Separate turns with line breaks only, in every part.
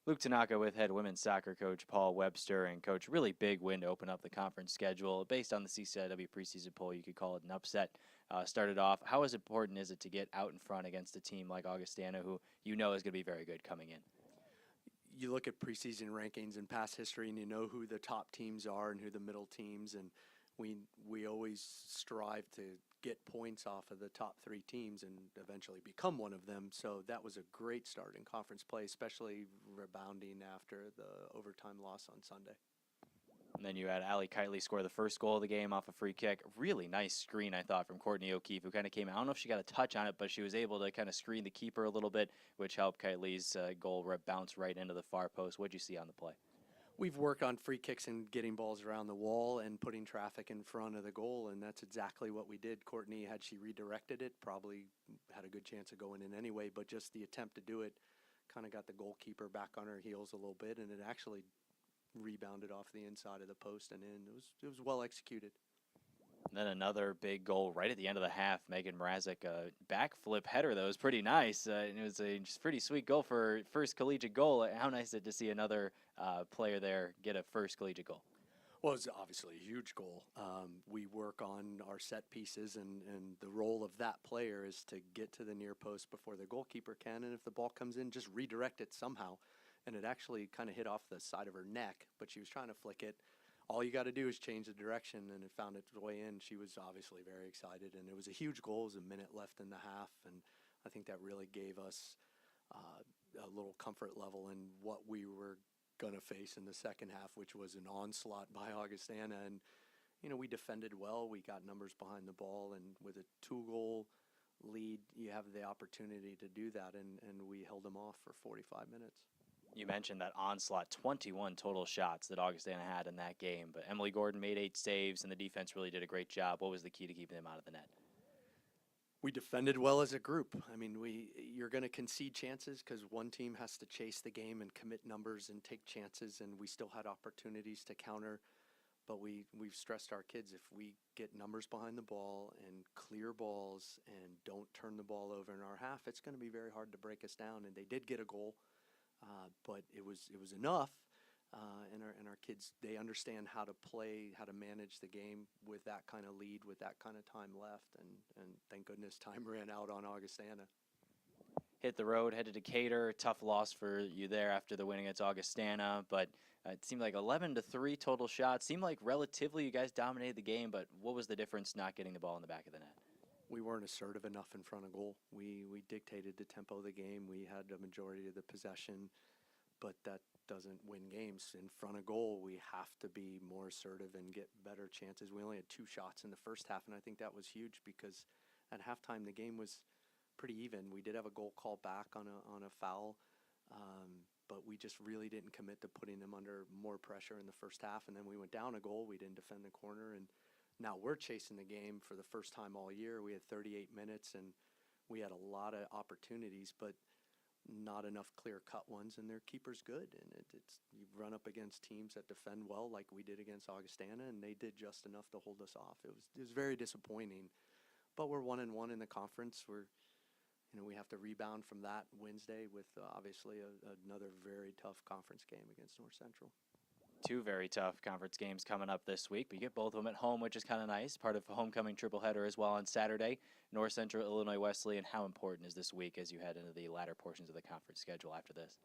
Luke Tanaka with head women's soccer coach Paul Webster. And coach, really big win to open up the conference schedule. Based on the CCIW preseason poll, you could call it an upset. Started off, how important is it to get out in front against a team like Augustana, who you know is going to be very good coming in?
You look at preseason rankings and past history, and you know who the top teams are and who the middle teams, and we always strive to get points off of the top three teams and eventually become one of them. So that was a great start in conference play, especially rebounding after the overtime loss on Sunday.
And then you had Allie Kitely score the first goal of the game off a free kick. Really nice screen, I thought, from Courtney O'Keefe, who kind of came out. I don't know if she got a touch on it, but she was able to kind of screen the keeper a little bit, which helped Kitely's goal bounce right into the far post. What did you see on the play?
We've worked on free kicks and getting balls around the wall and putting traffic in front of the goal, and that's exactly what we did. Courtney, had she redirected it, probably had a good chance of going in anyway, but just the attempt to do it kind of got the goalkeeper back on her heels a little bit, and it actually rebounded off the inside of the post and in. It was well executed.
And then another big goal right at the end of the half. Megan Mrazek, a backflip header that was pretty nice. And it was a just pretty sweet goal for her first collegiate goal. How nice is it to see another player there get a first collegiate goal?
Well, it's obviously a huge goal. We work on our set pieces, and the role of that player is to get to the near post before the goalkeeper can, and if the ball comes in, just redirect it somehow. And it actually kind of hit off the side of her neck, but she was trying to flick it. All you got to do is change the direction, and it found its way in. She was obviously very excited, and it was a huge goal. It was a minute left in the half, and I think that really gave us a little comfort level in what we were going to face in the second half, which was an onslaught by Augustana. And, you know, we defended well. We got numbers behind the ball, and with a 2-goal lead, you have the opportunity to do that, and we held them off for 45 minutes.
You mentioned that onslaught, 21 total shots that Augustana had in that game, but Emily Gordon made 8 saves, and the defense really did a great job. What was the key to keeping them out of the net?
We defended well as a group. I mean, you're going to concede chances because one team has to chase the game and commit numbers and take chances, and we still had opportunities to counter. But we've stressed our kids, if we get numbers behind the ball and clear balls and don't turn the ball over in our half, it's going to be very hard to break us down. And they did get a goal. But it was enough, and our kids, they understand how to play, how to manage the game with that kind of lead, with that kind of time left, and thank goodness time ran out on Augustana.
Hit the road, headed to Decatur. Tough loss for you there after the win against Augustana, but it seemed like 11-3 total shots. Seemed like relatively you guys dominated the game, but what was the difference not getting the ball in the back of the net?
We weren't assertive enough in front of goal. We dictated the tempo of the game. We had a majority of the possession, but that doesn't win games. In front of goal, we have to be more assertive and get better chances. We only had 2 shots in the first half, and I think that was huge because at halftime the game was pretty even. We did have a goal call back on a foul, but we just really didn't commit to putting them under more pressure in the first half, and then we went down a goal. We didn't defend the corner, and now we're chasing the game for the first time all year. We had 38 minutes, and we had a lot of opportunities, but not enough clear-cut ones, and their keeper's good. And it's you run up against teams that defend well like we did against Augustana, and they did just enough to hold us off. It was very disappointing, but we're 1-1 in the conference. We have to rebound from that Wednesday with obviously another very tough conference game against North Central.
2 very tough conference games coming up this week, but you get both of them at home, which is kind of nice. Part of a homecoming triple header as well on Saturday. North Central, Illinois Wesleyan. How important is this week as you head into the latter portions of the conference schedule after this?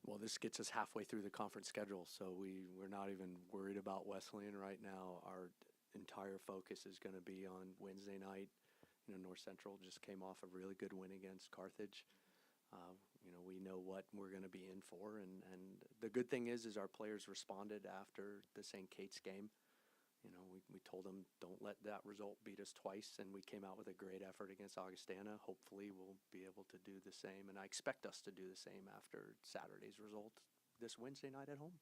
Well, this gets us halfway through the conference schedule, so we're not even worried about Wesleyan right now. Our entire focus is going to be on Wednesday night. North Central just came off a really good win against Carthage. We know what we're going to be in for, and the good thing is our players responded after the St. Kate's game. We told them, don't let that result beat us twice, and we came out with a great effort against Augustana. Hopefully we'll be able to do the same, and I expect us to do the same after Saturday's result this Wednesday night at home.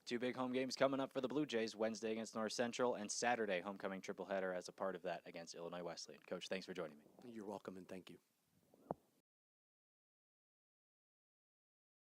2 big home games coming up for the Blue Jays, Wednesday against North Central, and Saturday homecoming triple header as a part of that against Illinois Wesleyan. Coach, thanks for joining me.
You're welcome, and thank you.